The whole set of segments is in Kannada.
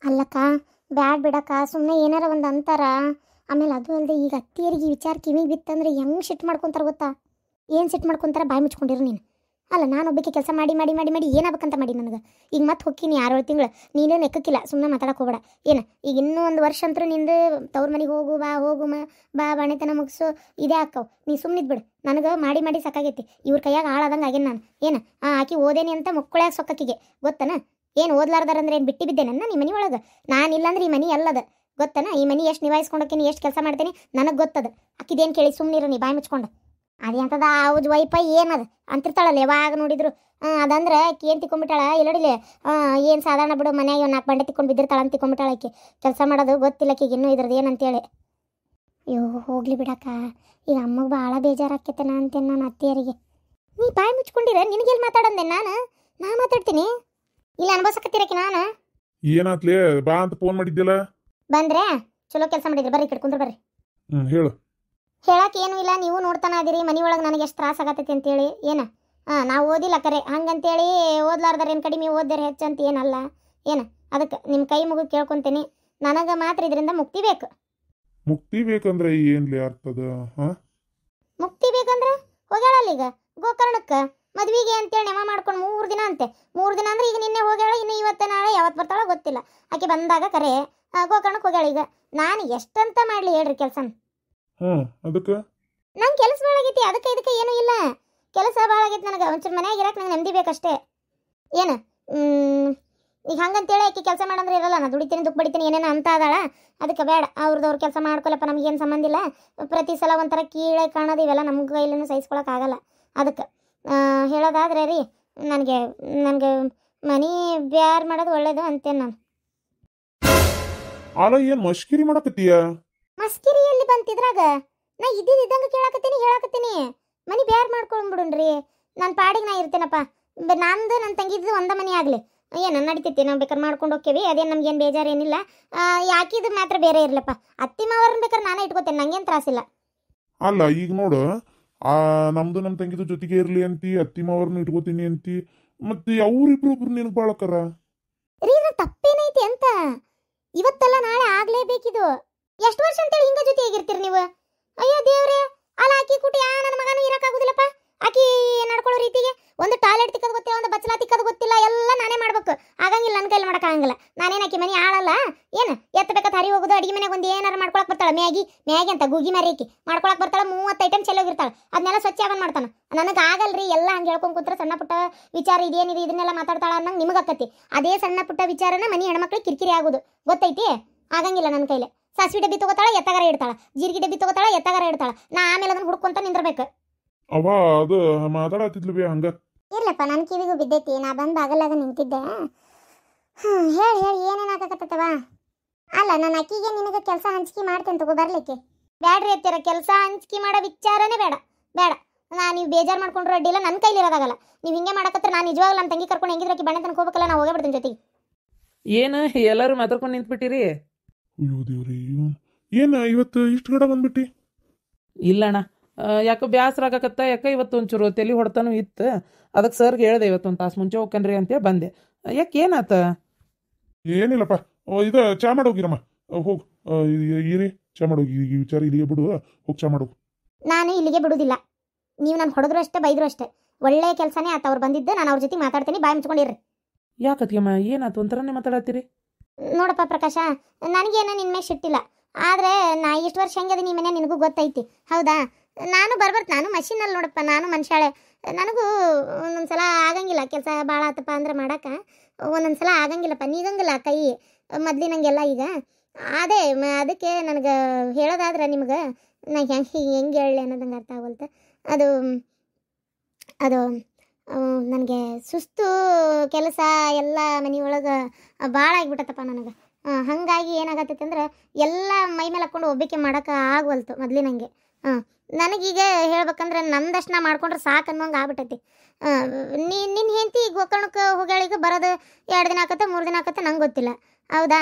ಅಲ್ಲಕ್ಕ ಬ್ಯಾಡ್ ಬಿಡಕ್ಕ, ಸುಮ್ಮನೆ ಏನಾರ ಒಂದು ಅಂತಾರ. ಆಮೇಲೆ ಅದು ಅಲ್ಲದೆ ಈಗ ಅತ್ತಿಯರಿಗೆ ವಿಚಾರ ಕಿವಿಗೆ ಬಿತ್ತಂದ್ರೆ ಹೆಂಗೆ ಸಿಟ್ಟು ಮಾಡ್ಕೊತಾರೆ ಗೊತ್ತಾ? ಏನು ಸಿಟ್ಟು ಮಾಡ್ಕೊತಾರೆ, ಬಾಯಿ ಮುಚ್ಕೊಂಡಿರು ನೀನು. ಅಲ್ಲ ನಾನು ಒಬ್ಬಕ್ಕೆ ಕೆಲಸ ಮಾಡಿ ಮಾಡಿ ಮಾಡಿ ಮಾಡಿ ಏನಾಗಬೇಕಂತ ಮಾಡಿ ನನಗೆ. ಈಗ ಮತ್ತೆ ಹೋಗ್ತೀನಿ 6-7 ತಿಂಗಳು, ನೀನೇನು ಎಕ್ಕಕ್ಕಿಲ್ಲ, ಸುಮ್ಮನೆ ಮಾತಾಡಕ್ಕೆ ಹೋಗಬೇಡ. ಏನು ಈಗ ಇನ್ನೂ ಒಂದು ವರ್ಷ ಅಂತರೂ ನಿಂದು ತವ್ರ ಮನೆಗೆ ಹೋಗು ಬಾ ಬಾಣೆತನ ಮುಗಿಸು ಇದೇ ಹಾಕವು. ನೀ ಸುಮ್ಮನಿದ್ ಬಿಡು, ನನಗೆ ಮಾಡಿ ಮಾಡಿ ಸಾಕಾಗೈತಿ. ಇವ್ರ ಕೈಯಾಗ ಹಾಳಾದಂಗೆ ಆಗೇನು ನಾನು. ಏನು ಆಕಿ ಓದೇನಿ ಅಂತ ಮುಕ್ಕಳ್ಯಾಗ ಸೊಕ್ಕಕ್ಕಿಗೆ ಗೊತ್ತನ? ಏನು ಓದ್ಲಾರ್ದಾರಂದ್ರೆ ಏನು ಬಿಟ್ಟು ಬಿದ್ದೆ ನನ್ನ ನಿಮ್ಮ ಮನೆ ಒಳಗೆ? ನಾನಿಲ್ಲಂದ್ರೆ ಈ ಮನೆ ಅಲ್ಲದ ಗೊತ್ತನ? ಈ ಮನೆ ಎಷ್ಟು ನಿಭಾಯಿಸ್ಕೊಂಡೋಕೀನಿ, ಎಷ್ಟು ಕೆಲಸ ಮಾಡ್ತೀನಿ ನನಗೆ ಗೊತ್ತದ. ಅಕ್ಕಿದೇನು ಕೇಳಿ ಸುಮ್ಮನಿರು ನೀ ಬಾಯಿ ಮುಚ್ಕೊಂಡು. ಅದೇಂತದ ಹೌದು ವೈಫೈ ಏನದು ಅಂತಿರ್ತಾಳಲ್ಲ ಯಾವಾಗ ನೋಡಿದ್ರು. ಅದಂದ್ರೆ ಆಕಿ ಏನು ತಿಕ್ಕೊಂಬಿಟ್ಟಾಳ ಎಲ್ಲಡಿಲೆ. ಏನು ಸಾಧಾರಣ ಬಿಡು, ಮನ್ಯಾಗ ಒಂದು 4 ಬಂಡೆ ತಿಕ್ಕೊಂಡು ಬಿದ್ದಿರ್ತಾಳ ಅಂತ ತಿಕ್ಕೊಂಬಿಟ್ಟಾಳ ಆಕಿ. ಕೆಲಸ ಮಾಡೋದು ಗೊತ್ತಿಲ್ಲ ಆಕಿಗೆ ಇನ್ನೂ ಇದ್ರದ್ದು ಏನಂತೇಳಿ. ಅಯ್ಯೋ ಹೋಗ್ಲಿ ಬಿಡಕ್ಕ, ಈಗ ಅಮ್ಮಗೆ ಭಾಳ ಬೇಜಾರಾಕೈತೆ ಅಂತೇನು ನಾನು ಅತ್ತೆಯರಿಗೆ. ನೀ ಬಾಯಿ ಮುಚ್ಕೊಂಡಿರ, ನಿನಗೆಲ್ಲಿ ಮಾತಾಡಂದೆ ನಾ ಮಾತಾಡ್ತೀನಿ. ಇಲ್ಲ ಅನ್ಭವಿಸಕತ್ತೀರಕ್ಕೆ ನಾನು. ಏನಾತ್ಲೇ ಬಾ ಅಂತ ಫೋನ್ ಮಾಡಿದ್ದಿಲ್ಲ? ಬಂದ್ರೆ ಚಲೋ ಕೆಲಸ ಮಾಡಿದ್ರಿ, ಬರ್ರಿ ಕಟ್ಕೊಂಡ್ರು ಬರ್ರಿ. ಹೇಳು. ಹೇಳಕ್ಕೆ ಏನೂ ಇಲ್ಲ, ನೀವು ನೋಡ್ತಾನ ಅದೀರಿ ಮನೆ ಒಳಗೆ ನನಗೆ ಎಷ್ಟು ತ್ರಾಸ ಆಗತ್ತೈತಿ ಅಂತೇಳಿ. ಏನು ನಾವು ಓದಿಲ್ಲ ಕರೆ ಹಂಗಂತೇಳಿ ಓದ್ಲಾರ್ದಾರ ಏನು ಕಡಿಮೆ ಓದ್ದಾರ ಹೆಚ್ಚಂತ ಏನಲ್ಲ. ಏನು ಅದಕ್ಕೆ ನಿಮ್ಮ ಕೈ ಮುಗಿ ಕೇಳ್ಕೊತೀನಿ, ನನಗೆ ಮಾತ್ರ ಇದರಿಂದ ಮುಕ್ತಿ ಬೇಕು. ಮುಕ್ತಿ ಬೇಕಂದ್ರೆ ಏನ್ಲಿ ಅರ್ಥದ? ಮುಕ್ತಿ ಬೇಕಂದ್ರೆ ಹೋಗ್ಯಾಳಲ್ಲ ಈಗ ಗೋಕರ್ಣಕ್ಕೆ ಮದ್ವಿಗೆ ಅಂತೇಳಿ ನೆಮ ಮಾಡ್ಕೊಂಡು 3 ದಿನ ಅಂತೆ. 3 ದಿನ ಅಂದ್ರೆ ಈಗ ನಿನ್ನೆ ಹೋಗ್ಯಾಳ, ಇನ್ನು ಇವತ್ತು ನಾಳೆ ಯಾವತ್ತು ಬರ್ತಾಳೋ ಗೊತ್ತಿಲ್ಲ. ಆಕೆ ಬಂದಾಗ ಕರೆ ಗೋಕರ್ಣಕ್ಕೆ ಹೋಗ್ಯಾಳ. ಈಗ ನಾನು ಎಷ್ಟಂತ ಮಾಡಲಿ ಹೇಳ್ರಿ ಕೆಲಸ? ಅದಕ್ಕೆ ನಂಗೆ ಕೆಲಸ ಭಾಳ ಆಗೈತಿ, ಅದಕ್ಕೆ ಇದಕ್ಕೆ ಏನೂ ಇಲ್ಲ. ಕೆಲಸ ಭಾಳ ಆಗೈತಿ ನನಗೆ, ಒಂಚೂರು ಮನ್ಯಾಗ ಇರಕ್ಕೆ ನಂಗೆ ನೆಮ್ಮದಿ ಬೇಕಷ್ಟೇ. ಏನು ಈಗ ಹಂಗಂತೇಳಿ ಆಕೆ ಕೆಲಸ ಮಾಡಂದ್ರೆ ಇರಲ್ಲ, ನಾನು ದುಡಿತೀನಿ ದುಃಖ ಬಡಿತೀನಿ ಏನೇನೋ ಅಂತ ಅದಾಳ. ಅದಕ್ಕೆ ಬೇಡ, ಅವ್ರದವ್ರು ಕೆಲಸ ಮಾಡ್ಕೊಳಪ್ಪ, ನಮಗೇನು ಸಂಬಂಧ ಇಲ್ಲ. ಪ್ರತಿ ಸಲ ಒಂಥರ ಕೀಳೆ ಕಾಣೋದು ಇವೆಲ್ಲ ನಮ್ಮ ಕೈಲೂ ಸಹಿಸ್ಕೊಳಕ್ಕಾಗಲ್ಲ. ಅದಕ್ಕೆ ಹೇಳೋದಾದ್ರೆ ರೀ, ನನಗೆ ಮನಿ ಬ್ಯಾರ್ ಮಾಡೋದು ಒಳ್ಳೇದು ಅಂತೇನು ನಾನು. ಅಲ್ಲ ಏನು ಮಷ್ಕಿರಿ ಮಾಡಕತ್ತೀಯ? ಮಸ್ಕಿರಿ ಎಲ್ಲಿ ಬಂತಿದ್ರಾಗ? ನಾ ಇದ್ದಂಗೆ ಹೇಳಕತ್ತೀನಿ ಮನಿ ಬ್ಯಾರ್ ಮಾಡ್ಕೊಂಡ್ಬಿಡುನ್ರಿ. ನನ್ನ ಪಾಡಿಗೆ ನಾ ಇರ್ತೇನಪ್ಪ. ನಂದು ನನ್ನ ತಂಗಿದ್ದು ಒಂದ ಮನೆ ಆಗಲಿ ಏನು ನಡಿತೈತಿ, ನಾವು ಬೇಕಾದ್ರೆ ಮಾಡ್ಕೊಂಡು ಹೋಗ್ತೇವೆ. ಅದೇನು ನಮ್ಗೇನು ಬೇಜಾರೇನಿಲ್ಲ. ಯಾಕಿದು ಮಾತ್ರ ಬೇರೆ ಇರಲಪ್ಪ. ಅತ್ತಿ ಮಾವರನ್ನ ಬೇಕಾದ್ರೆ ನಾನೇ ಇಟ್ಕೋತೇನೆ, ನಂಗೇನು ತ್ರಾಸಿಲ್ಲ. ಅಲ್ಲ ಈಗ ನೋಡು, ನಮ್ದು ನಮ್ಮ ತಂಗಿದು ಜೊತೆಗೆ ಇರ್ಲಿ ಅಂತಿ, ಅತ್ತಿ ಮಾವರ್ನ ಇಟ್ಕೋತೀನಿ ಅಂತಿ, ಮತ್ತೆ ಅವ್ರಿಬ್ರು ನಿನಗೆ ಬಾಳಕರ ರೀ. ನನ್ನ ತಪ್ಪೇನೈತಿ ಅಂತ? ಇವತ್ತಲ್ಲ ನಾಳೆ ಆಗ್ಲೇಬೇಕಿದು. ಎಷ್ಟು ವರ್ಷ ಅಂತೇಳಿ ಹಿಂಗ ಜೊತೆ ಹೇಗಿರ್ತೀರಿ ನೀವು? ಅಯ್ಯೋ ದೇವ್ರೆ, ಅಲ್ಲ ಆಕಿ ಕುಟಿ ನನ್ನ ಮಗನೂ ಇರಕ್ಕಾಗುದಿಲ್ಲಪ್ಪ. ಆಕಿ ನಡ್ಕೊಳ್ಳೋ ರೀತಿಗೆ ಒಂದು ಟಾಯ್ಲೆಟ್ ತಿಕ್ಕದು ಗೊತ್ತಿಲ್ಲ, ಒಂದು ಬಚ್ಚಲ ತಿಕ್ಕದು ಗೊತ್ತಿಲ್ಲ, ಎಲ್ಲ ನಾನೇ ಮಾಡ್ಬೇಕು. ಆಗಂಗಿಲ್ಲ, ನನ್ನ ಕೈಲಿ ಮಾಡೋಕ್ಕಾಗಂಗಿಲ್ಲ. ನಾನೇನು ಆಕಿ ಮನೆ ಆಳಲ್ಲ ಏನು? ಎತ್ತಬೇಕಂತ ಹರಿ ಹೋಗೋದು, ಅಡಿಗೆ ಮನೆಗೆ ಒಂದು ಏನಾರು ಮಾಡ್ಕೊಳಕ್ ಬರ್ತಾಳೆ. ಮ್ಯಾಗಿ ಅಂತ ಗೂಗಿ ಮಾರಿಕಿ ಮಾಡ್ಕೊಳಕ್ ಬರ್ತಾಳೆ. 30 ಐಟಮ್ ಚೆಲ್ಲೋಗಿರ್ತಾಳೆ. ಅದನ್ನೆಲ್ಲ ಸ್ವಚ್ಛ ಅವನ್ ಮಾಡ್ತಾನೆ. ನನಗೆ ಆಗಲ್ರಿ ಎಲ್ಲ ಹಂಗೆ ಹೇಳ್ಕೊಂಡು ಕೂತ್ರೆ. ಸಣ್ಣ ಪುಟ್ಟ ವಿಚಾರ ಇದೇನಿದೆ ಇದನ್ನೆಲ್ಲ ಮಾತಾಡ್ತಾಳ ಅನ್ನಂಗೆ ನಿಮಗೆ ಆಕತಿ. ಅದೇ ಸಣ್ಣ ಪುಟ್ಟ ವಿಚಾರನ ಮನೆ ಹೆಣ್ಮಕ್ಳಿಗೆ ಕಿರಿಕಿರಿ ಆಗೋದು ಗೊತ್ತೈತಿ? ಆಗಂಗಿಲ್ಲ ನನ್ನ ಕೈಲಿ. ಸಾಸಿವೆ ಡಬ್ಬಿ ತಗೋತಾಳ, ಎತ್ತಗಾರ ಇಡ್ತಾಳ. ಜೀರಿಗೆ ಡಬ್ಬಿ ತಗೋತಾಳ, ಎತ್ತಗಾರ ಇಡ್ತಾಳ. ನಾ ಆಮೇಲೆ ಅದನ್ನ ಹುಡ್ಕೊಂತ ನಿಂದಿರ್ಬೇಕು. ಅವ ಅದು ಮಾತಾಡತ್ತಿದ್ಲು ಬೇ ಹಂಗ. ಇರ್ಲಪ್ಪ, ನನ್ನ ಕಿವಿಗೂ ಬಿದ್ದೈತಿ. ನಾ ಬಂದು ಆಗಲ್ಲಾಗ ನಿಂತಿದ್ದೆ. ಹೇಳಿ ಏನೇನಾಗತ್ತವ? ಅಲ್ಲ ನಾನು ಅಕ್ಕಿಗೆ ನಿನಗೆ ಕೆಲಸ ಹಂಚಿಕೆ ಮಾಡ್ತೇನೆ ತಗೋ ಬರ್ಲಿಕ್ಕೆ. ಬ್ಯಾಡ್ರಿ ಎತ್ತೀರ, ಕೆಲಸ ಹಂಚಿಕೆ ಮಾಡೋ ವಿಚಾರನೇ ಬೇಡ. ನೀವು ಬೇಜಾರು ಮಾಡ್ಕೊಂಡ್ರು ಅಡ್ಡಿಲ್ಲ, ನನ್ನ ಕೈಲಿ ಇರೋದಾಗಲ್ಲ. ನೀವು ಹಿಂಗೆ ಮಾಡಕತ್ರ ನಾನು ನಿಜವಾಗ್ಲೂ ನಮ್ಮ ತಂಗಿ ಕರ್ಕೊಂಡು ಹೆಂಗಿದ್ರಕ್ಕೆ ಬಣ್ಣೆ ತನಕ ಹೋಗ್ಬೇಕಲ್ಲ, ನಾ ಹೋಗೇ ಬಿಡ್ತೀನಿ ಜೊತೆಗೆ. ಏನು ಎಲ್ಲರೂ ಮಾತಾಡ್ಕೊಂಡು ನಿಂತ್ಬಿಟ್ಟಿರಿ? ಅಯ್ಯೋ ದೇವ್ರಿ, ಏನು ಇವತ್ತು ಇಷ್ಟು ಗಡ ಬಂದ್ಬಿಟ್ಟಿ? ಇಲ್ಲಣ್ಣ, ಯಾಕೆ ಬ್ಯಾಸರ ಆಗಕತ್ತ. ಯಾಕೆ ಇವತ್ತು ಒಂಚೂರು ತಲೆ ಹೊಡ್ತಾನು ಇತ್ತು. ಅದಕ್ಕೆ ಸರ್ಗೆ ಹೇಳ್ದೆ ಇವತ್ತು 1 ತಾಸು ಮುಂಚೆ ಹೋಗ್ಕನ್ರಿ ಅಂತೇಳಿ ಬಂದೆ. ಯಾಕೆ ಏನಾತ? ಏನಿಲ್ಲಪ್ಪ, ಇದು ಚಾ ಮಾಡೋಗಿರಮ್ಮ. ಹೋಗು ಇರಿ, ಚಾ ಮಾಡೋಗಿ. ಈ ವಿಚಾರ ಇಲ್ಲಿಗೆ ಬಿಡು, ಹೋಗಿ ಚಾ ಮಾಡೋಗು. ನಾನು ಇಲ್ಲಿಗೆ ಬಿಡುದಿಲ್ಲ. ನೀವು ನಾನು ಹೊಡೆದ್ರು ಅಷ್ಟೇ, ಬೈದ್ರು ಅಷ್ಟೇ. ಒಳ್ಳೆಯ ಕೆಲಸನೇ ಆತ. ಅವ್ರು ಬಂದಿದ್ದು, ನಾನು ಅವ್ರ ಜೊತೆ ಮಾತಾಡ್ತೀನಿ. ಬಾಯಿ ಮುಚ್ಕೊಂಡಿರ್ರಿ. ಯಾಕತ್ಯಮ್ಮ ಏನಾಯ್ತು? ಒಂಥರನೇ ಮಾತಾಡತ್ತೀರಿ. ನೋಡಪ್ಪ ಪ್ರಕಾಶ, ನನಗೇನು ನಿನ್ನ ಮೇಲೆ ಸಿಟ್ಟಿಲ್ಲ. ಆದರೆ ನಾ ಇಷ್ಟು ವರ್ಷ ಹೆಂಗದ ನಿಮ್ಮ ಮನೆ ನಿನಗೂ ಗೊತ್ತೈತಿ ಹೌದಾ? ನಾನು ನಾನು ಮಷೀನಲ್ಲಿ ನೋಡಪ್ಪ, ನಾನು ಮನುಷ್ಯಾಳೆ. ನನಗೂ ಒಂದೊಂದ್ಸಲ ಆಗಂಗಿಲ್ಲ. ಕೆಲಸ ಭಾಳ ಆತಪ್ಪ ಅಂದ್ರೆ ಮಾಡೋಕೆ ಒಂದೊಂದ್ಸಲ ಆಗಂಗಿಲ್ಲಪ್ಪ. ನೀಗಂಗಿಲ್ಲ ಕೈ ಮೊದಲಿನಂಗೆಲ್ಲ ಈಗ. ಅದೇ ಅದಕ್ಕೆ ನನಗೆ ಹೇಳೋದಾದ್ರೆ ನಿಮ್ಗೆ ನಾ ಹೆಂಗೆ ಹೇಳಲಿ ಅನ್ನೋದಂಗೆ ಅರ್ಥ ಆಗೋಲ್ತ. ಅದು ನನಗೆ ಸುಸ್ತು ಕೆಲಸ ಎಲ್ಲ ಮನೆಯೊಳಗೆ ಭಾಳ ಆಗಿಬಿಟ್ಟತ್ತಪ್ಪ ನನಗೆ. ಹಾಗಾಗಿ ಏನಾಗತ್ತೈತೆ ಅಂದ್ರೆ ಎಲ್ಲ ಮೈ ಮೇಲೆ ಹಾಕ್ಕೊಂಡು ಒಬ್ಬಕ್ಕೆ ಮಾಡೋಕೆ ಆಗವಲ್ತು ಮೊದಲಿನಂಗೆ. ನನಗೀಗ ಹೇಳ್ಬೇಕಂದ್ರೆ ನಂದಷ್ಟು ನಾ ಮಾಡ್ಕೊಂಡ್ರೆ ಸಾಕು ಅನ್ನೋಂಗೆ ಆಗ್ಬಿಟ್ಟೈತಿ. ನಿನ್ನ ಹೆಂಡತಿ ಗೋಕರ್ಣಕ್ಕೆ ಹೋಗ್ಯಾಳಿಗೆ ಬರೋದು 2 ದಿನ ಆಕತ್ತೆ 3 ದಿನ ಆಕತ್ತೆ ನಂಗೆ ಗೊತ್ತಿಲ್ಲ ಹೌದಾ?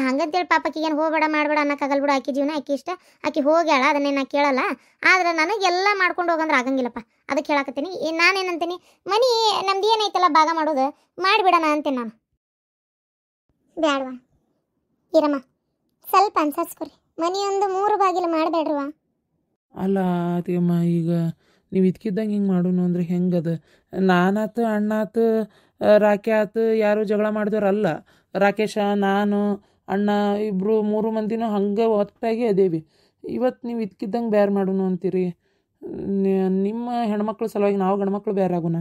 ಹಂಗಂತೇಳಿ ಪಾಪಕ್ಕೆ ಏನು ಹೋಗಬೇಡ ಮಾಡಬೇಡ ಅನ್ನೋಕ್ಕಾಗಲ್ಲ ಬಿಡು. ಆಕಿ ಜೀವನ ಆಕಿ ಇಷ್ಟ, ಆಕಿ ಹೋಗ್ಯಾಳ, ಅದನ್ನೇ ನಾ ಕೇಳಲ್ಲ. ಆದ್ರೆ ನನಗೆಲ್ಲ ಮಾಡ್ಕೊಂಡು ಹೋಗಂದ್ರೆ ಆಗಂಗಿಲ್ಲಪ್ಪ. ಅದಕ್ಕೆ ಹೇಳಕತ್ತೀನಿ. ನಾನೇನಂತೀನಿ, ಮನೆ ನಮ್ದು ಏನೈತಲ್ಲ ಭಾಗ ಮಾಡೋದು ಮಾಡಿಬಿಡೋಣ ಅಂತೀನಿ ನಾನು. ಬ್ಯಾಡವಾ ಇರಮ್ಮ ಸ್ವಲ್ಪ ಅನ್ಸರ್ಸ್ಕೊರಿ ಮನೆಯೊಂದು 3 ಬಾಗಿಲು ಮಾಡಬೇಡ್ರವ. ಅಲ್ಲ ಅದೇಮ್ಮ, ಈಗ ನೀವು ಇದ್ಕಿದ್ದಂಗೆ ಹಿಂಗೆ ಮಾಡೋನು ಅಂದ್ರೆ ಹೆಂಗದ? ನಾನಾತು ಅಣ್ಣಾತು ರಾಕೆ ಆತು ಯಾರು ಜಗಳ ಮಾಡಿದವ್ರಲ್ಲ. ರಾಕೇಶ, ನಾನು, ಅಣ್ಣ ಇಬ್ಬರು 3 ಮಂದಿನೂ ಹಂಗೆ ಒಟ್ಟಾಗಿ ಅದೇವಿ. ಇವತ್ತು ನೀವು ಇದ್ಕಿದ್ದಂಗೆ ಬೇರೆ ಮಾಡೋನು ಅಂತೀರಿ. ನಿಮ್ಮ ಹೆಣ್ಮಕ್ಳ ಸಲುವಾಗಿ ನಾವು ಗಂಡ್ಮಕ್ಳು ಬೇರೆ ಆಗೋಣ?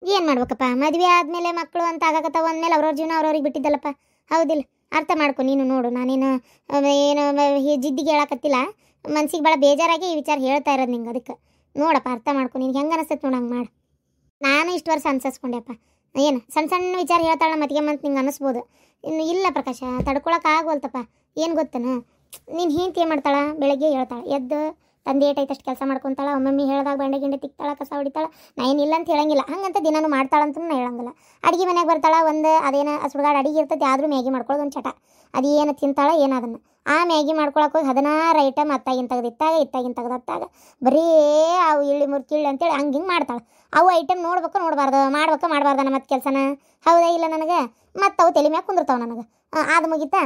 ಏನು ಮಾಡ್ಬೇಕಪ್ಪ, ಮದುವೆ ಆದಮೇಲೆ ಮಕ್ಕಳು ಅಂತ ಆಗಕತ್ತಾವ ಅಂದಮೇಲೆ ಅವ್ರವ್ರ ಜೀವನ ಅವ್ರವ್ರಿಗೆ ಬಿಟ್ಟಿದ್ದಲ್ಲಪ್ಪ. ಹೌದಿಲ್ಲ? ಅರ್ಥ ಮಾಡ್ಕೊ ನೀನು. ನೋಡು, ನಾನೇನು ಏನು ಜಿದ್ದಿಗೆ ಹೇಳಕತ್ತಿಲ್ಲ, ಮನ್ಸಿಗೆ ಭಾಳ ಬೇಜಾರಾಗಿ ಈ ವಿಚಾರ ಹೇಳ್ತಾ ಇರೋದು ನಿಂಗೆ. ಅದಕ್ಕೆ ನೋಡಪ್ಪ, ಅರ್ಥ ಮಾಡ್ಕೊ. ನಿನ್ಗೆ ಹೆಂಗೆ ಅನಿಸ್ತೈತೆ ನೋಡು ಹಂಗೆ ಮಾಡು. ನಾನು ಇಷ್ಟು ವರ್ಷ ಅನ್ಸಸ್ಕೊಂಡೆಪ್ಪ. ಏನು ಸಣ್ಣ ಸಣ್ಣ ವಿಚಾರ ಹೇಳ್ತಾಳ ಮತ್ತಿಗೆ ಅಂತ ನಿಂಗೆ ಅನ್ನಿಸ್ಬೋದು. ಇನ್ನು ಇಲ್ಲ ಪ್ರಕಾಶ, ತಡ್ಕೊಳಕ್ಕೆ ಆಗೋಲ್ತಪ್ಪ. ಏನು ಗೊತ್ತನ, ನೀನು ಹೆಂಡ್ತಿ ಏನು ಮಾಡ್ತಾಳ, ಬೆಳಗ್ಗೆ ಹೇಳ್ತಾಳೆ ಎದ್ದು ತಂದೆ ಏಟೈತೆ ಅಷ್ಟು ಕೆಲಸ ಮಾಡ್ಕೊತಾಳ. ಒಮ್ಮೊಮ್ಮೆ ಹೇಳ್ದಾಗ ಬಂಡೆ ಗಿಂಡೆ ತಿಕ್ತಾಳ, ಕಸ ಹೊಡಿತಾಳ. ನಾ ಏನಿಲ್ಲ ಅಂತ ಹೇಳಂಗಿಲ್ಲ, ಹಂಗಂತ ದಿನಾನು ಮಾಡ್ತಾಳಂತ ನಾ ಹೇಳಂಗಿಲ್ಲ. ಅಡುಗೆ ಮನೆಗೆ ಬರ್ತಾಳ, ಒಂದು ಅದೇನು ಸುಡುಗಾಡು ಅಡುಗೆ ಇರ್ತೈತಿ, ಆದರೂ ಮ್ಯಾಗಿ ಮಾಡ್ಕೊಳ್ಳೋದು ಒಂದು ಚಟ. ಅದು ಏನು ತಿಂತಾಳ ಏನು ಅದನ್ನು. ಆ ಮ್ಯಾಗಿ ಮಾಡ್ಕೊಳಕ್ಕೆ ಹೋಗಿ 16 ಐಟಮ್ ಅತ್ತಾಗಿನ ತೆಗೆದು ಇತ್ತಾಗಿನ ತೆಗೆದು ಹತ್ತಾಗ ಬರೀ ಅವು ಇಳ್ಳಿ ಮುರ್ಕಿಳ್ಳಿ ಅಂತೇಳಿ ಹಂಗೆ ಹಿಂಗೆ ಮಾಡ್ತಾಳೆ. ಅವು ಐಟಮ್ ನೋಡ್ಬೇಕು ಮಾಡಬಾರ್ದು ಮಾಡಬಾರ್ದನ ಮತ್ತೆ ಕೆಲಸನ. ಹೌದಾ ಇಲ್ಲ ನನಗೆ? ಮತ್ತು ಅವು ತಲೆ ಮ್ಯಾಗ ಕುಂದಿರ್ತಾವೆ ನನಗೆ. ಅದು ಮುಗಿತಾ,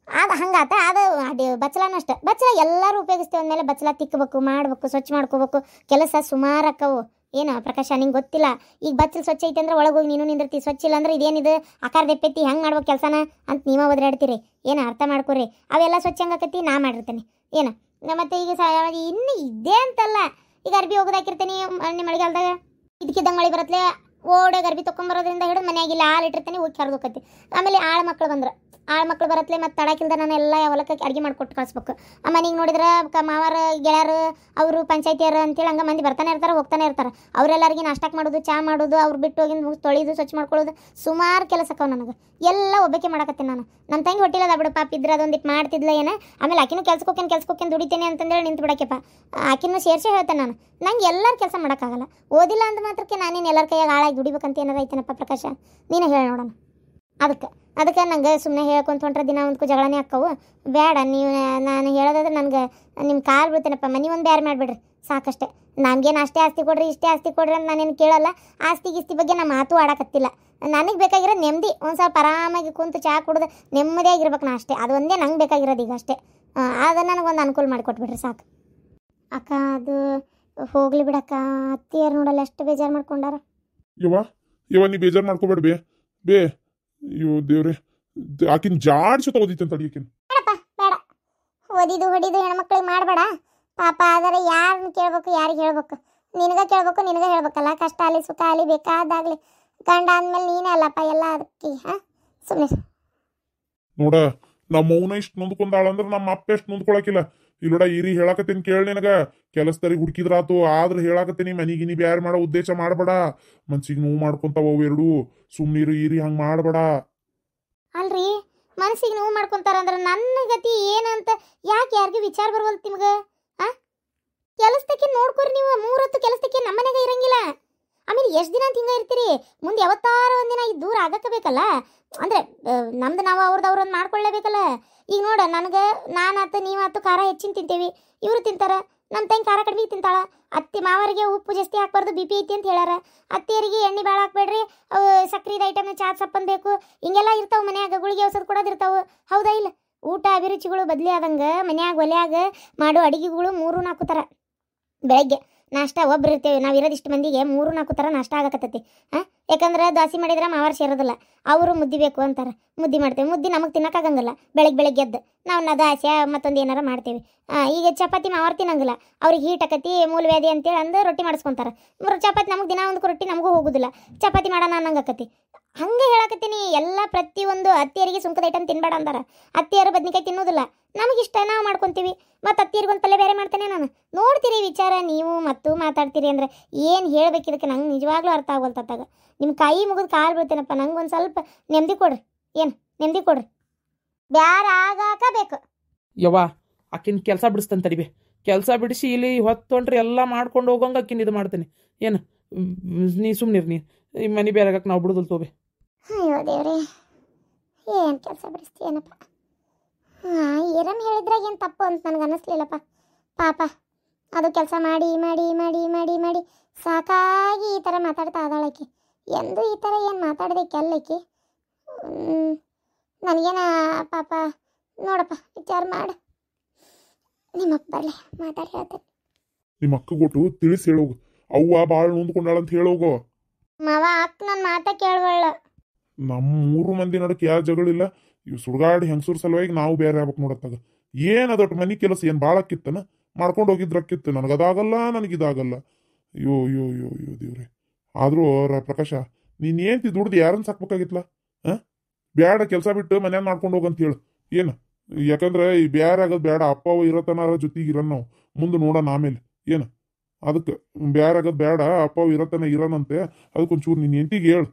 ಅದು ಹಂಗಾತ. ಅದು ಬಚ್ಚಲನೂ ಅಷ್ಟೆ. ಬಚ್ಚಲ ಎಲ್ಲರೂ ಉಪಯೋಗಿಸ್ತೇವೆ ಅಂದಮೇಲೆ ಬಚ್ಚಲ ತಿಕ್ಕಬೇಕು, ಮಾಡಬೇಕು, ಸ್ವಚ್ಛ ಮಾಡ್ಕೋಬೇಕು. ಕೆಲಸ ಸುಮಾರು ಅಕ್ಕವು. ಏನು ಪ್ರಕಾಶ, ನಿಂಗೆ ಗೊತ್ತಿಲ್ಲ. ಈಗ ಬಚ್ಚಲು ಸ್ವಚ್ಛ ಐತೆ ಅಂದ್ರೆ ಒಳಗೆ ಹೋಗಿ ನೀನು ನಿಂದಿರ್ತಿ. ಸ್ವಚ್ಛ ಇಲ್ಲ ಅಂದ್ರೆ ಇದೇನಿದು ಆಕಾರ ದೆಪ್ಪೆತ್ತಿ ಹೆಂಗೆ ಮಾಡ್ಬೇಕು ಕೆಲಸನ ಅಂತ ನೀವೇ ಒದರಾಡ್ತೀರಿ. ಏನು ಅರ್ಥ ಮಾಡ್ಕೊರಿ. ಅವೆಲ್ಲ ಸ್ವಚ್ಛ ಹಂಗಾಕತ್ತಿ ನಾ ಮಾಡಿರ್ತೇನೆ. ಏನು ಮತ್ತು ಈಗ ಇನ್ನೂ ಇದೇ ಅಂತಲ್ಲ, ಈಗ ಅರ್ಬಿ ಹೋಗೋದಾಕಿರ್ತೀನಿ ನಿಮ್ಮ ಮಳೆಗಾಲದಾಗ. ಇದಕ್ಕಿದ್ದಂಗೆ ಮಳೆ ಬರತ್ಲೆ ಓಡೋಗಿ ಅರ್ಬಿ ತೊಗೊಂಬರೋದ್ರಿಂದ ಹಿಡಿದು ಮನೆಯಾಗಿಲ್ಲ ಹಾಲು ಇಟ್ಟಿರ್ತೀನಿ, ಹೋಗಿ ಕರೆದೋಕತ್ತಿ. ಆಮೇಲೆ ಆಳು ಮಕ್ಳು ಬರತ್ಲೆ ಮತ್ತು ತಡಕಿಲ್ದ ನಾನು ಎಲ್ಲ ಹೊಲಕ್ಕೆ ಅಡುಗೆ ಮಾಡಿಕೊಟ್ಟು ಕಳಿಸ್ಬೇಕು. ಆ ಮನೆಗೆ ನೋಡಿದ್ರೆ ಮಾವಾರ ಗೆಳೆಯರು ಅವರು ಪಂಚಾಯತಿಯರು ಅಂತೇಳಿ ಹಂಗೆ ಮಂದಿ ಬರ್ತಾನೆ ಇರ್ತಾರೆ ಹೋಗ್ತಾನೆ ಇರ್ತಾರೆ. ಅವರೆಲ್ಲರಿಗೆ ನಾಷ್ಟಕ್ಕೆ ಮಾಡೋದು, ಚಾ ಮಾಡೋದು, ಅವ್ರು ಬಿಟ್ಟು ಹೋಗಿ ತೊಳೆದು ಸ್ವಚ್ಛ ಮಾಡ್ಕೊಳ್ಳೋದು, ಸುಮಾರು ಕೆಲಸಕ್ಕವ ನನಗೆ. ಎಲ್ಲ ಒಬ್ಬಕ್ಕೆ ಮಾಡಕತ್ತೀನಿ ನಾನು. ನಮ್ಮ ತಂಗಿ ಹೊಟ್ಟಿಲ್ಲದ ಬಿಡು ಪಾಪ, ಇದ್ರೆ ಅದೊಂದಿಟ್ಟು ಮಾಡ್ತಿದ್ಲ ಏನ. ಆಮೇಲೆ ಆಕಿನೂ ಕೆಲ್ಸಕ್ಕೋಕೇನು ದುಡಿತೇನೆ ಅಂತಂದೇಳಿ ನಿಂತು ಬಿಡಕ್ಕೆಪ್ಪ. ಆಕಿನೂ ಸೇರಿಸಿ ಹೇಳ್ತೇನೆ ನಾನು. ನಂಗೆ ಎಲ್ಲರ ಕೆಲಸ ಮಾಡೋಕ್ಕಾಗಲ್ಲ. ಓದಿಲ್ಲ ಅಂದ ಮಾತ್ರಕ್ಕೆ ನಾನೇನು ಎಲ್ಲರ ಕೈಯಾಗ ಹಾಳಾಗಿ ದುಡಿಬೇಕಂತ ಏನಾರು ಐತೇನಪ್ಪ ಪ್ರಕಾಶ? ನೀನು ಹೇಳಿ ನೋಡೋಣ. ಅದಕ್ಕೆ ನಂಗೆ ಸುಮ್ಮನೆ ಹೇಳ್ಕೊಂತ ಹೊಂಟ್ರೆ ದಿನ ಒಂದ್ಕು ಜಗಳನೇ ಅಕ್ಕವು. ಬೇಡ, ನೀವು ನಾನು ಹೇಳೋದಾದ್ರೆ ನನಗೆ ನಿಮ್ಮ ಕಾಲು ಬೀಳ್ತೇನಪ್ಪ. ಮನೆ ಒಂದು ಬೇರೆ ಮಾಡಿಬಿಡ್ರಿ ಸಾಕಷ್ಟೇ. ನಮಗೇನು ಅಷ್ಟೇ ಆಸ್ತಿ ಕೊಡ್ರಿ ಇಷ್ಟೇ ಆಸ್ತಿ ಕೊಡ್ರಿ ಅಂತ ನಾನೇನು ಕೇಳಲ್ಲ. ಆಸ್ತಿ ಗಿಸ್ತಿ ಬಗ್ಗೆ ನಾ ಮಾತು ಆಡಕತ್ತಿಲ್ಲ. ನನಗೆ ಬೇಕಾಗಿರೋದು ನೆಮ್ಮದಿ. ಒಂದು ಸ್ವಲ್ಪ ಆರಾಮಾಗಿ ಕುಂತು ಚಹಾ ಕುಡ್ದು ನೆಮ್ಮದಿಯಾಗಿರ್ಬೇಕು ನಾ ಅಷ್ಟೇ. ಅದು ಒಂದೇ ನಂಗೆ ಬೇಕಾಗಿರೋದು ಈಗ ಅಷ್ಟೇ. ಅದನ್ನು ನನಗೊಂದು ಅನುಕೂಲ ಮಾಡಿಕೊಟ್ಬಿಡ್ರಿ ಸಾಕು. ಅಕ್ಕ ಅದು ಹೋಗ್ಲಿ ಬಿಡಕ್ಕ, ಅತ್ತಿಯರು ನೋಡಲ್ಲ ಎಷ್ಟು ಬೇಜಾರು ಮಾಡ್ಕೊಂಡಾರ. ಯವ್ವ ನೀ ಬೇಜಾರು ಮಾಡ್ಕೋಬೇಡ ಬೇ. ಅಯ್ಯೋ ದೇವ್ರೆ, ಆಕಿನ ಜಾಡ್ಸು ತಗೋದಿತ್ತಂತ ಅಡಿಯಕಿನ. ಬೇಡಪ್ಪ ಬೇಡ, ಓದಿದು ಹೊಡಿದು ಹೆಣ್ಮಕ್ಳಿಗೆ ಮಾಡಬೇಡ ಪಾಪ. ಆದರೆ ಯಾರನ್ನ ಕೇಳ್ಬೇಕು, ಯಾರಿಗೆ ಹೇಳ್ಬೇಕು? ನಿನಗೆ ಕೇಳ್ಬೇಕು, ನಿನಗೆ ಹೇಳ್ಬೇಕಲ್ಲ. ಕಷ್ಟ ಆಗಲಿ ಸುಖ ಆಗಲಿ ಬೇಕಾದಾಗಲಿ ಗಂಡ ಅಂದಮೇಲೆ ನೀನೇ ಅಲ್ಲಪ್ಪ ಎಲ್ಲ. ಅದಕ್ಕೆ ಸುಮ್ಮನೆ ನೋಡ, ನಮ್ಮ ಮೌನ ಇಷ್ಟು ನೊಂದ್ಕೊಂಡಾಳ ಅಂದ್ರೆ ನಮ್ಮ ಅಪ್ಪ ಎಷ್ಟು ನೊಂದ್ಕೊಳಕಿಲ್ಲ. ಇಲ್ಲೋಡ ಈರಿ ಹೇಳಕತ್ತೀನಿ ಕೇಳಿ. ನಿನಗ ಕೆಲಸದರಿಗೆ ಹುಡುಕಿದ್ರಾತು, ಆದ್ರೆ ಹೇಳಕತ್ತೀನಿ ಮನಿಗಿನಿ ಬ್ಯಾರೆ ಮಾಡೋ ಉದ್ದೇಶ ಮಾಡಬೇಡ. ಮನ್ಸಿಗೆ ನೋವು ಮಾಡ್ಕೊಂತಾವ ಅವು ಎರಡು. ಸುಮ್ಮನಿರು ಈರಿ ಹಂಗೆ ಮಾಡಬೇಡ. ಅಲ್ರಿ, ಮನಸ್ಸಿಗೆ ನೋವು ಮಾಡ್ಕೊಂತಾರಂದ್ರೆ ನನ್ನ ಗತಿ ಏನಂತ ಯಾಕೆ ಯಾರಿಗೂ ವಿಚಾರ ಬರುವಲ್ತು ನಿಮ್ಗೆ? ಕೆಲಸದಕ್ಕೆ ನೋಡ್ಕೊರಿ ನೀವು. 3 ಹೊತ್ತು ಕೆಲಸದಕ್ಕೆ ನಮ್ಮನೆಗೆ ಇರಂಗಿಲ್ಲ. ಆಮೇಲೆ ಎಷ್ಟು ದಿನ ಅಂತ ಹಿಂಗೆ ಇರ್ತೀರಿ? ಮುಂದೆ ಯಾವತ್ತಾರು ಒಂದಿನ ಇದು ದೂರ ಆಗಕ್ಕೆ ಬೇಕಲ್ಲ. ಅಂದರೆ ನಮ್ದು ನಾವು ಅವ್ರದ್ದು ಒಂದು ಮಾಡ್ಕೊಳ್ಳೇಬೇಕಲ್ಲ. ಈಗ ನೋಡ, ನನಗೆ ನಾನಾತು ನೀವಾತು ಖಾರ ಹೆಚ್ಚಿನ ತಿಂತೇವಿ, ಇವರು ತಿಂತಾರೆ. ನಮ್ಮ ತಂಗಿ ಖಾರ ಕಡಿಮೆ ತಿಂತಾಳ. ಅತ್ತಿ ಮಾವರಿಗೆ ಉಪ್ಪು ಜಾಸ್ತಿ ಹಾಕ್ಬಾರ್ದು, BP ಐತಿ ಅಂತ ಹೇಳ್ಯಾರ. ಅತ್ತಿಯರಿಗೆ ಎಣ್ಣೆ ಭಾಳ ಹಾಕ್ಬೇಡ್ರಿ, ಸಕ್ರಿದ ಐಟಮ್ನ ಚಾ ಸಪ್ಪನ್ ಬೇಕು, ಹಿಂಗೆಲ್ಲ ಇರ್ತಾವೆ ಮನ್ಯಾಗ. ಗುಳಿಗೆ ಔಷಧ ಕೊಡೋದಿರ್ತಾವೆ. ಹೌದಾ ಇಲ್ಲ? ಊಟ ಅಭಿರುಚಿಗಳು ಬದಲಿ ಆದಂಗೆ ಮನ್ಯಾಗ ಒಲ್ಯಾಗ ಮಾಡೋ ಅಡುಗೆಗಳು 3-4 ಥರ. ಬೆಳಗ್ಗೆ ನಾಷ್ಟ ಒಬ್ರು ಇರ್ತೇವೆ ನಾವು, ಇರೋದಿಷ್ಟು ಮಂದಿಗೆ 3-4 ಥರ ನಾಷ್ಟ ಆಗಕತ್ತೈತಿ. ಯಾಕಂದ್ರೆ ದೋಸೆ ಮಾಡಿದ್ರೆ ಮಾವಾರ ಸೇರೋದಿಲ್ಲ, ಅವರು ಮುದ್ದೆ ಬೇಕು ಅಂತಾರೆ. ಮುದ್ದೆ ಮಾಡ್ತೇವೆ. ಮುದ್ದೆ ನಮಗೆ ತಿನ್ನೋಕ್ಕಾಗಂಗಿಲ್ಲ. ಬೆಳಗ್ಗೆ ಎದ್ದು ನಾವು ದಾಸೆ ಮತ್ತೊಂದು ಏನಾರ ಮಾಡ್ತೇವೆ. ಈಗ ಚಪಾತಿ ಮಾವಾರ ತಿನ್ನಂಗಿಲ್ಲ, ಅವ್ರಿಗೆ ಹೀಟ್ ಆಕತಿ ಮೂಲವ್ಯಾಧಿ ಅಂತೇಳಿ ಅಂದು ರೊಟ್ಟಿ ಮಾಡಿಸ್ಕೊತಾರೆ. ಚಪಾತಿ ನಮಗೆ ದಿನ ಒಂದು ರೊಟ್ಟಿ ನಮಗೂ ಹೋಗೋದಿಲ್ಲ. ಚಪಾತಿ ಮಾಡೋಣ ಅನ್ನಂಗೆ ಆಕತಿ. ಹಂಗೆ ಹೇಳಕತ್ತೀನಿ. ಎಲ್ಲ ಪ್ರತಿಯೊಂದು ಅತ್ತಿಯರಿಗೆ ಸುಂಕದ ಐಟಮ್ ತಿನ್ಬೇಡ ಅಂದಾರ. ಅತ್ತಿಯರು ಬದ್ನಿಕಾಯಿ ತಿನ್ನೋದಿಲ್ಲ, ನಮಗಿಷ್ಟ ನಾವು ಮಾಡ್ಕೊತೀವಿ. ಮತ್ತು ಅತ್ತಿಯರಿಗೊಂದು ಪಲ್ಯ ಬೇರೆ ಮಾಡ್ತೇನೆ ನಾನು. ನೋಡ್ತೀರಿ ವಿಚಾರ ನೀವು ಮತ್ತು ಮಾತಾಡ್ತೀರಿ ಅಂದರೆ ಏನು ಹೇಳ್ಬೇಕು ಇದಕ್ಕೆ ನಂಗೆ ನಿಜವಾಗ್ಲೂ ಅರ್ಥ ಆಗೋಲ್ತಾಗ. ನಿಮ್ಮ ಕೈ ಮುಗಿದು ಕಾಲು ಬೀಳ್ತೇನಪ್ಪ. ನಂಗೆ ಒಂದು ಸ್ವಲ್ಪ ನೆಮ್ಮದಿ ಕೊಡ್ರಿ. ಏನು ನೆಮ್ಮದಿ ಕೊಡ್ರಿ, ಬ್ಯಾರ ಆಗಾಕ ಬೇಕು. ಯವ್ವ, ಆಕಿನ ಕೆಲಸ ಬಿಡಿಸ್ತಂತ ತಡಿಬೆ. ಕೆಲಸ ಬಿಡಿಸಿ ಇಲ್ಲಿ ಹೊತ್ತೊಂಡ್ರಿ ಎಲ್ಲ ಮಾಡ್ಕೊಂಡು ಹೋಗಂಗೆ ಆಕಿನ ಇದು ಮಾಡ್ತೇನೆ. ಏನು ನೀ ಸುಮ್ಮನಿರಿ, ನೀ ಈ ಮನೆ ಬೇರೆ ಆಗಕ್ಕೆ ನಾವು ಬಿಡೋದಿಲ್ಲ ತೋಬೆ. ಅಯ್ಯೋ ದೇವ್ರಿ, ಏನು ಕೆಲಸ ಬಿಡಿಸ್ತೀಯನಪ್ಪ. ಈರಮ್ ಹೇಳಿದ್ರಾಗ ಏನು ತಪ್ಪು ಅಂತ ನನಗೆ ಅನ್ನಿಸ್ಲಿಲ್ಲಪ್ಪ. ಪಾಪ ಅದು ಕೆಲಸ ಮಾಡಿ ಮಾಡಿ ಮಾಡಿ ಮಾಡಿ ಮಾಡಿ ಸಾಕಾಗಿ ಈ ಥರ ಮಾತಾಡ್ತಾ ಆದಾಳಕಿ. ಎಂದು ಈ ಥರ ಏನು ಮಾತಾಡೋದಕ್ಕೆ ಅಲ್ಲಕಿ. ನನಗೇನ ಪಾಪ ನೋಡಪ್ಪ ವಿಚಾರ ಮಾಡು. ನಿಮ್ಮಪ್ಪ ಬರಲಿ ಮಾತಾಡಿ ಹೇಳ್ತೇನೆ. ನಿಮ್ಮ ಅಕ್ಕ ಕೊಟ್ಟು ತಿಳಿಸಿ ಹೇಳೋಗು. ಅವ್ವ ಭಾಳ ನೊಂದ್ಕೊಂಡಾಳಂತ ಹೇಳೋಗು. ಮಾವ ಅಕ್ಕ ನನ್ನ ಮಾತ ಕೇಳವಳ್ಳ. ನಮ್ಮ 3 ಮಂದಿ ನಡಕ್ಕೆ ಯಾವ ಜಗಳಿಲ್ಲ. ಇವು ಸುಡ್ಗಾಡಿ ಹೆಂಗಸೂರ್ ಸಲುವಾಗಿ ನಾವು ಬೇರೆ ಆಗ್ಬೇಕು ನೋಡತ್ತಾಗ. ಏನು ಅದೊಟ್ಟು ಮನೆ ಕೆಲಸ ಏನು ಭಾಳ ಆಕಿತ್ತನ ಮಾಡ್ಕೊಂಡು ಹೋಗಿದ್ರಕ್ಕಿತ್ತು. ನನಗದಾಗಲ್ಲ, ನನಗಿದಾಗಲ್ಲ. ಅಯ್ಯೋ ಅಯ್ಯೋ ಅಯ್ಯೋ ಅಯ್ಯೋ ದೇವ್ರೆ. ಆದರೂ ಪ್ರಕಾಶ, ನೀನು ಏನ್ತಿ ದುಡ್ದು ಯಾರನ್ನ ಸಾಕ್ಬೇಕಾಗಿತ್ಲ? ಬ್ಯಾಡ, ಕೆಲಸ ಬಿಟ್ಟು ಮನ್ಯಾಗ ಮಾಡ್ಕೊಂಡು ಹೋಗಂತ ಹೇಳು. ಏನು, ಯಾಕಂದ್ರೆ ಈ ಬ್ಯಾರೆ ಆಗೋದು ಬೇಡ. ಅಪ್ಪ ಅವ ಇರತನಾರ ಜೊತೆಗೆ ಇರೋಣ ನಾವು, ಮುಂದೆ ನೋಡೋಣ ಆಮೇಲೆ. ಏನು ಅದಕ್ಕೆ ಬ್ಯಾರೆ ಆಗೋದು ಬೇಡ, ಅಪ್ಪ ಅವ ಇರತನ ಇರೋಣಂತೆ. ಅದಕ್ಕೊಂಚೂರು ನೀನು ಎಂಟಿಗೆ ಹೇಳು.